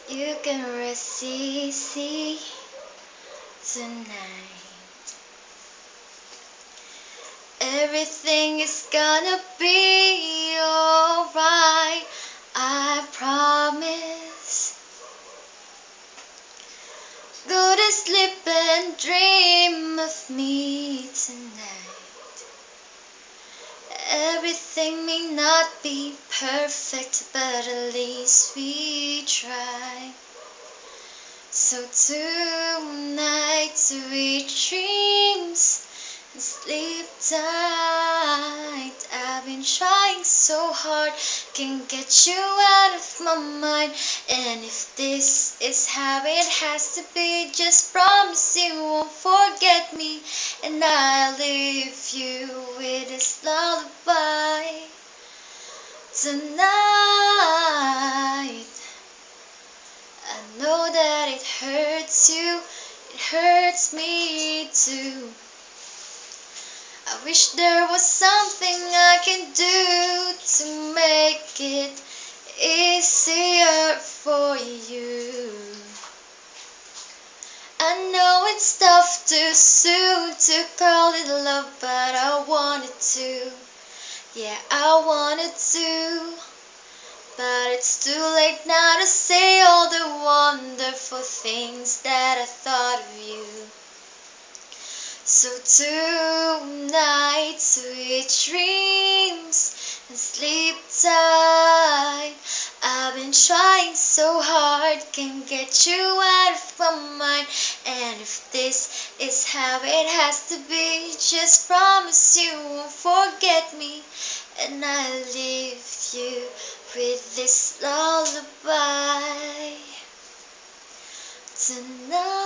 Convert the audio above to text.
You can rest easy tonight. Everything is gonna be alright, I promise. Go to sleep and dream of me tonight. Everything may not be perfect, but at least we try. So tonight, sweet dreams and sleep tight. I've been trying so hard, can't get you out of my mind. And if this is how it has to be, just promise you won't forget me, and I'll leave you with this lullaby tonight. I know that it hurts you, it hurts me too. I wish there was something I can do to make it easier for you. I know it's tough too soon to call it love, but I wanted to. Yeah, I wanted to. But it's too late now to say all the wonderful things that I thought of you. So tonight, sweet dreams and sleep tight. I've been trying so hard, can't get you out of my mind. And if this is how it has to be, just promise you won't forget me, and I'll leave you with this lullaby tonight.